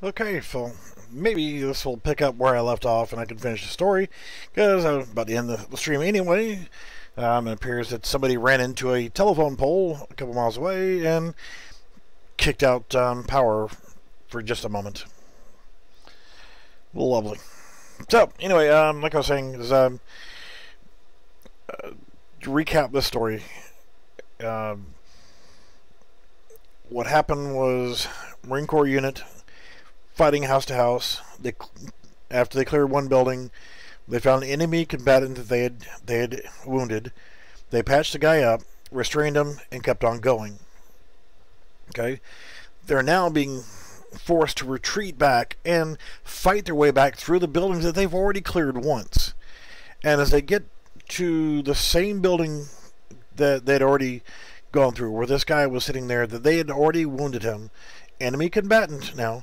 Okay, so maybe this will pick up where I left off and I can finish the story, because I was about to end the stream anyway. It appears that somebody ran into a telephone pole a couple miles away and kicked out power for just a moment. Lovely. So, anyway, like I was saying, is, to recap this story, what happened was Marine Corps unit fighting house to house. After they cleared one building, they found an enemy combatant that they had wounded. They patched the guy up, restrained him, and kept on going. Okay, they're now being forced to retreat back and fight their way back through the buildings that they've already cleared once. And as they get to the same building that they'd already gone through, where this guy was sitting there, that they had already wounded him, enemy combatant now,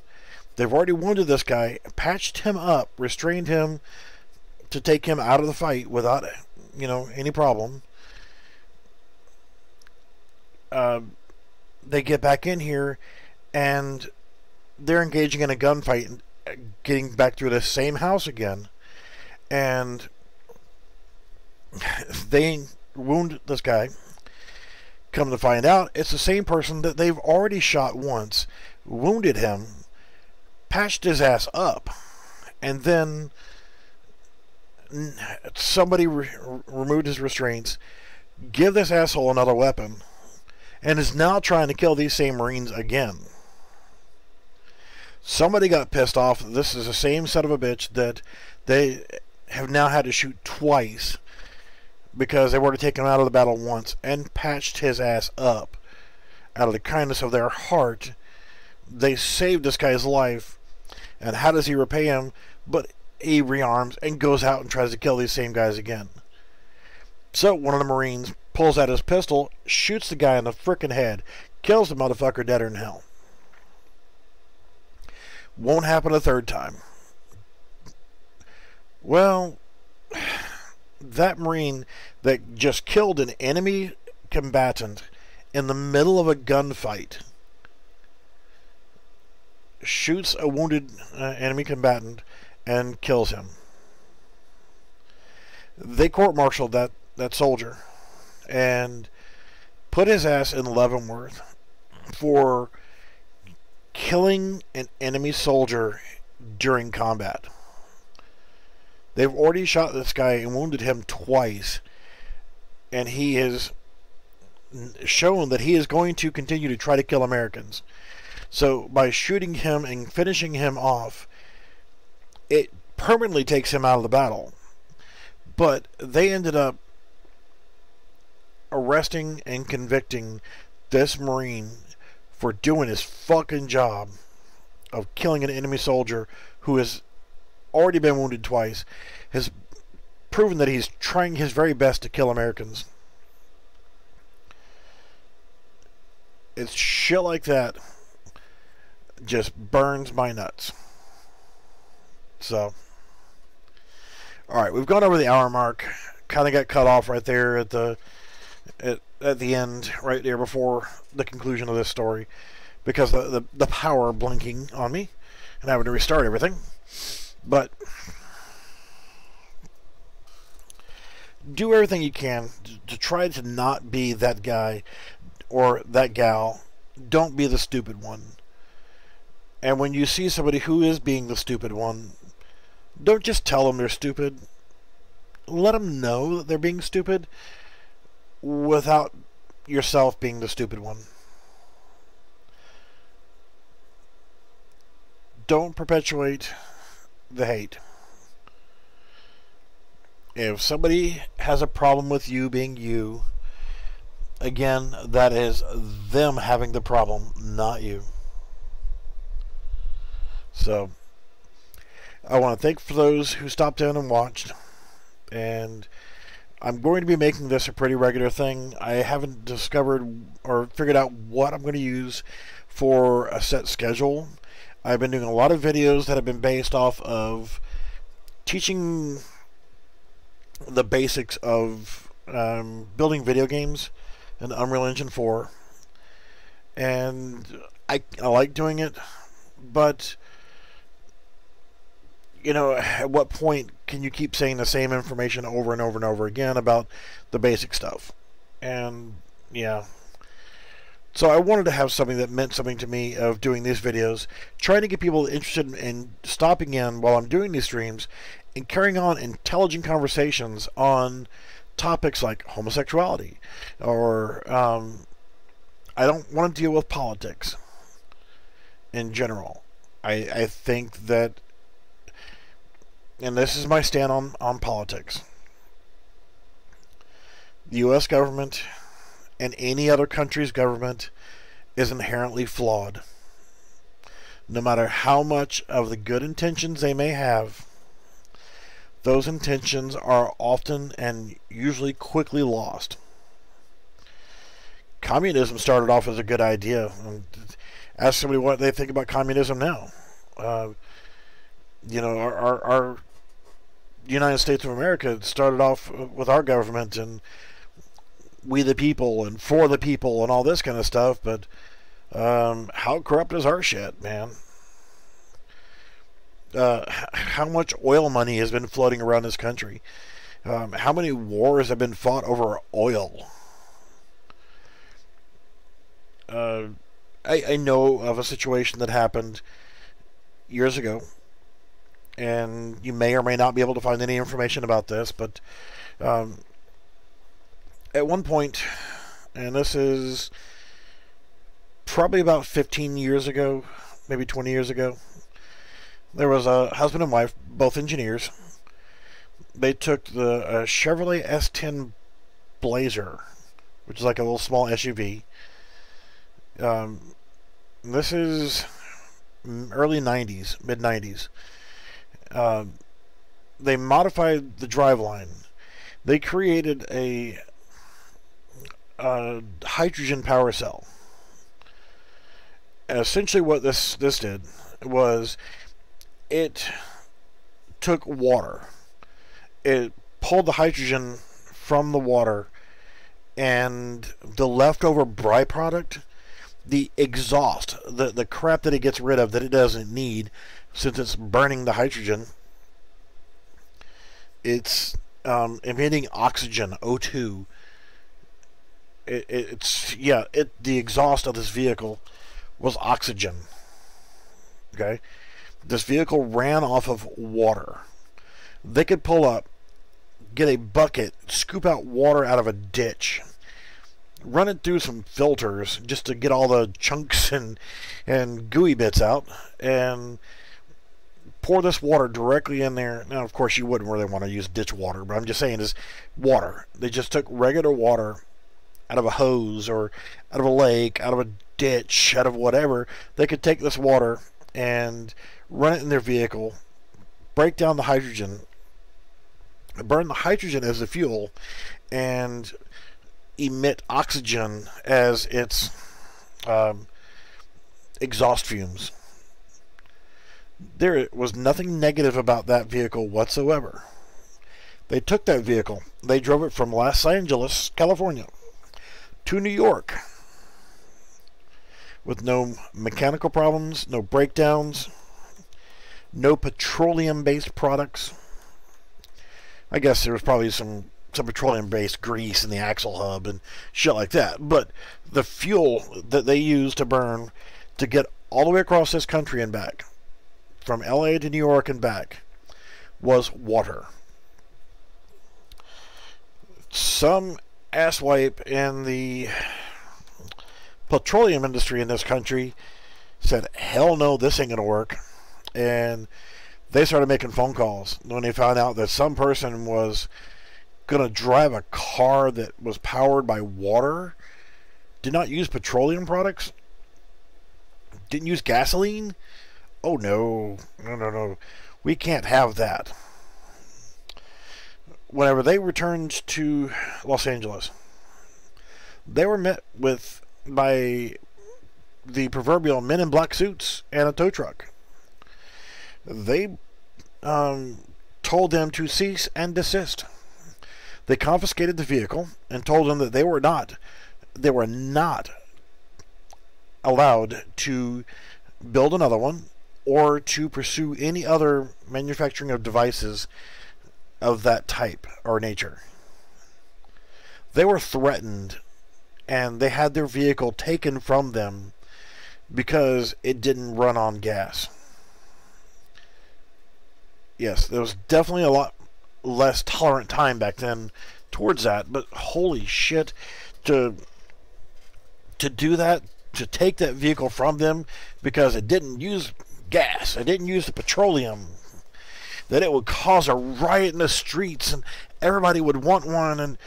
they've already wounded this guy, patched him up, restrained him to take him out of the fight without, any problem. They get back in here and they're engaging in a gunfight, getting back through the same house again, and they wound this guy. Come to find out, it's the same person that they've already shot once, wounded him, patched his ass up, and then somebody removed his restraints, give this asshole another weapon, and is now trying to kill these same Marines again. Somebody got pissed off. This is the same son of a bitch that they have now had to shoot twice, because they've already taken him out of the battle once and patched his ass up. Out of the kindness of their heart, they saved this guy's life. And how does he repay him? But he rearms and goes out and tries to kill these same guys again. So one of the Marines pulls out his pistol, shoots the guy in the frickin' head, kills the motherfucker deader in hell. Won't happen a third time. Well, that Marine that just killed an enemy combatant in the middle of a gunfight shoots a wounded enemy combatant and kills him. They court-martialed that soldier and put his ass in Leavenworth for killing an enemy soldier during combat. They've already shot this guy and wounded him twice, and he has shown that he is going to continue to try to kill Americans. So by shooting him and finishing him off, it permanently takes him out of the battle. But they ended up arresting and convicting this Marine for doing his fucking job of killing an enemy soldier who has already been wounded twice, has proven that he's trying his very best to kill Americans. It's shit like that just burns my nuts. So, alright, we've gone over the hour mark. Kind of got cut off right there at the end, right there before the conclusion of this story, because the power blinking on me and having to restart everything. But do everything you can to try to not be that guy or that gal. Don't be the stupid one. And when you see somebody who is being the stupid one, don't just tell them they're stupid. Let them know that they're being stupid without yourself being the stupid one. Don't perpetuate the hate. If somebody has a problem with you being you, again, that is them having the problem, not you. So, I want to thank for those who stopped in and watched, and I'm going to be making this a pretty regular thing. I haven't discovered or figured out what I'm going to use for a set schedule. I've been doing a lot of videos that have been based off of teaching the basics of building video games in Unreal Engine 4, and I like doing it, but you know, at what point can you keep saying the same information over and over and over again about the basic stuff? And yeah. So I wanted to have something that meant something to me of doing these videos, trying to get people interested in stopping in while I'm doing these streams and carrying on intelligent conversations on topics like homosexuality, or I don't want to deal with politics in general. I think that, and this is my stand on politics, the U.S. government and any other country's government is inherently flawed. No matter how much of the good intentions they may have, those intentions are often and usually quickly lost. Communism started off as a good idea. Ask somebody what they think about communism now. You know, our United States of America started off with our government and we the people and for the people and all this kind of stuff, but how corrupt is our shit, man? How much oil money has been floating around this country? How many wars have been fought over oil? I know of a situation that happened years ago, and you may or may not be able to find any information about this, but at one point, and this is probably about 15 years ago, maybe 20 years ago, there was a husband and wife, both engineers. They took the Chevrolet S10 Blazer, which is like a little small SUV. This is early 90s, mid 90s. They modified the driveline. They created a hydrogen power cell. And essentially what this did was it took water. It pulled the hydrogen from the water, and the leftover byproduct, the exhaust, the crap that it gets rid of that it doesn't need, since it's burning the hydrogen, it's emitting oxygen, O2. The exhaust of this vehicle was oxygen. Okay, this vehicle ran off of water. They could pull up, get a bucket, scoop out water out of a ditch, run it through some filters just to get all the chunks and gooey bits out, and pour this water directly in there. Now, of course, you wouldn't really want to use ditch water, but I'm just saying is water. They just took regular water out of a hose or out of a lake, out of a ditch, out of whatever. They could take this water and run it in their vehicle, break down the hydrogen, burn the hydrogen as the fuel, and emit oxygen as its exhaust fumes. There was nothing negative about that vehicle whatsoever. They took that vehicle, they drove it from Los Angeles, California, to New York with no mechanical problems, no breakdowns, no petroleum-based products. I guess there was probably some petroleum-based grease in the axle hub and shit like that, but the fuel that they used to burn to get all the way across this country and back, from LA to New York and back, was water. Some asswipe in the petroleum industry in this country said, hell no, this ain't gonna work, and they started making phone calls when they found out that some person was gonna drive a car that was powered by water, did not use petroleum products, didn't use gasoline. Oh no, no, we can't have that. Whenever they returned to Los Angeles, they were met by the proverbial men in black suits and a tow truck. They told them to cease and desist. They confiscated the vehicle and told them that they were not allowed to build another one or to pursue any other manufacturing of devices of that type or nature. They were threatened, and they had their vehicle taken from them because it didn't run on gas. Yes, there was definitely a lot less tolerant time back then towards that, but holy shit, to do that, to take that vehicle from them because it didn't use gas, it didn't use the petroleum, that it would cause a riot in the streets and everybody would want one, and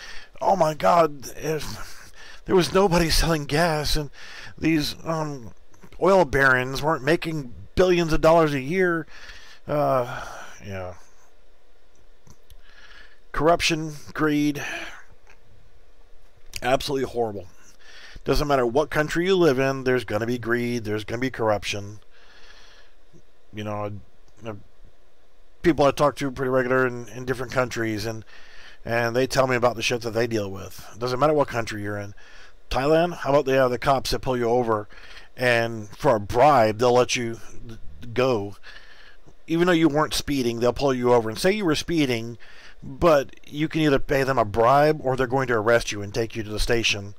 oh my god, if there was nobody selling gas, and these oil barons weren't making billions of dollars a year. Yeah. Corruption, greed, absolutely horrible. Doesn't matter what country you live in, there's going to be greed, there's going to be corruption. You know, people I talk to pretty regular in different countries, and they tell me about the shit that they deal with. Doesn't matter what country you're in. Thailand, how about the cops that pull you over, and for a bribe, they'll let you go. Even though you weren't speeding, they'll pull you over and say you were speeding, but you can either pay them a bribe or they're going to arrest you and take you to the station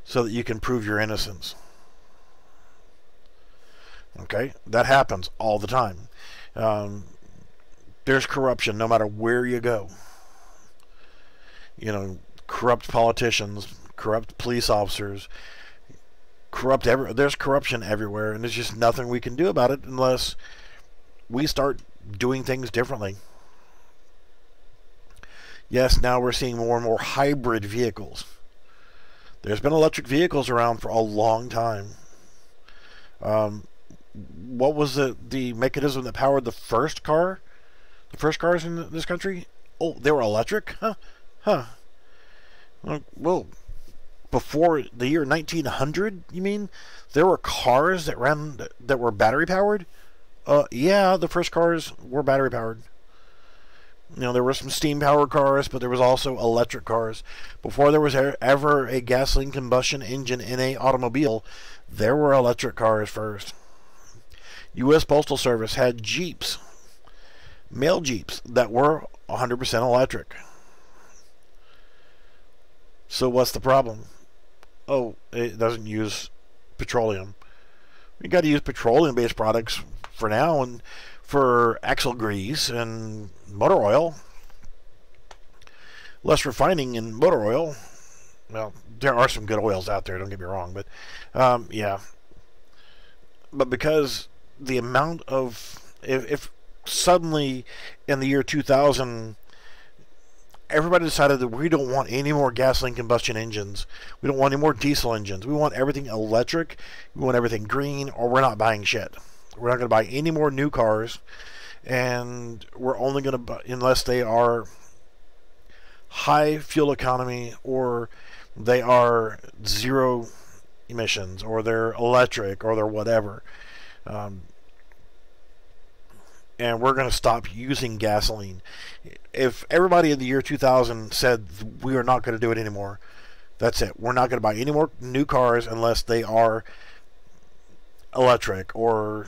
so that you can prove your innocence. Okay? That happens all the time. There's corruption no matter where you go. You know, corrupt politicians, corrupt police officers, there's corruption everywhere, and there's just nothing we can do about it unless we start doing things differently. Yes, now we're seeing more and more hybrid vehicles. There's been electric vehicles around for a long time. What was the mechanism that powered the first car? The first cars in this country? Oh, they were electric? Huh. Well, before the year 1900, you mean? There were cars that were battery powered? Yeah, the first cars were battery powered. You know, there were some steam powered cars, but there was also electric cars. Before there was ever a gasoline combustion engine in an automobile, there were electric cars first. U.S. Postal Service had Jeeps, mail Jeeps, that were 100% electric. So what's the problem? Oh, it doesn't use petroleum. You got to use petroleum-based products for now, and for axle grease and motor oil. Less refining in motor oil. Well, there are some good oils out there, don't get me wrong, but yeah. But because the amount of, if suddenly in the year 2000 everybody decided that we don't want any more gasoline combustion engines, we don't want any more diesel engines, we want everything electric, we want everything green, or we're not buying shit. We're not going to buy any more new cars, and we're only going to buy, unless they are high fuel economy, or they are zero emissions, or they're electric, or they're whatever. And we're going to stop using gasoline. If everybody in the year 2000 said we are not going to do it anymore, that's it. We're not going to buy any more new cars unless they are electric or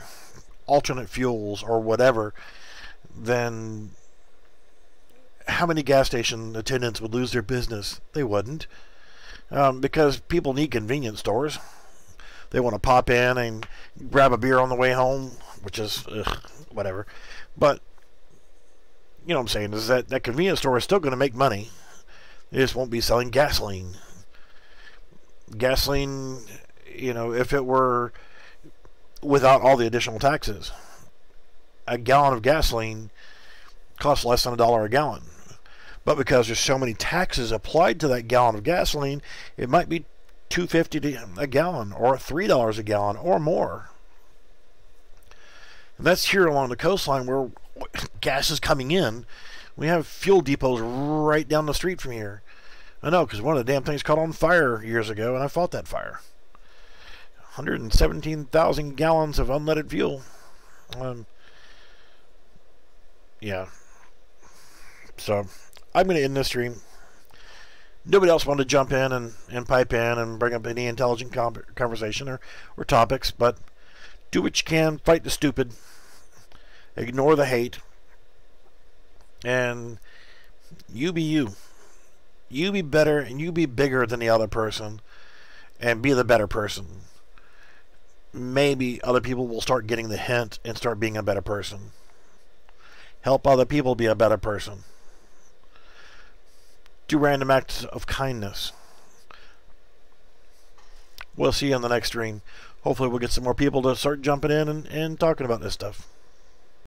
alternate fuels or whatever, then how many gas station attendants would lose their business? They wouldn't. Because people need convenience stores. They want to pop in and grab a beer on the way home, which is whatever. But you know what I'm saying, is that convenience store is still going to make money. They just won't be selling gasoline. Gasoline, you know, if it were without all the additional taxes, a gallon of gasoline costs less than $1 a gallon. But because there's so many taxes applied to that gallon of gasoline, it might be $2.50 a gallon, or $3 a gallon, or more. And that's here along the coastline where gas is coming in. We have fuel depots right down the street from here. I know, because one of the damn things caught on fire years ago, and I fought that fire. 117,000 gallons of unleaded fuel. Yeah. So, I'm going to end this stream. Nobody else wanted to jump in and pipe in and bring up any intelligent conversation or topics, but do what you can, fight the stupid. Ignore the hate. And you be you. You be better and you be bigger than the other person. And be the better person. Maybe other people will start getting the hint and start being a better person. Help other people be a better person. Do random acts of kindness. We'll see you on the next stream. Hopefully we'll get some more people to start jumping in and talking about this stuff.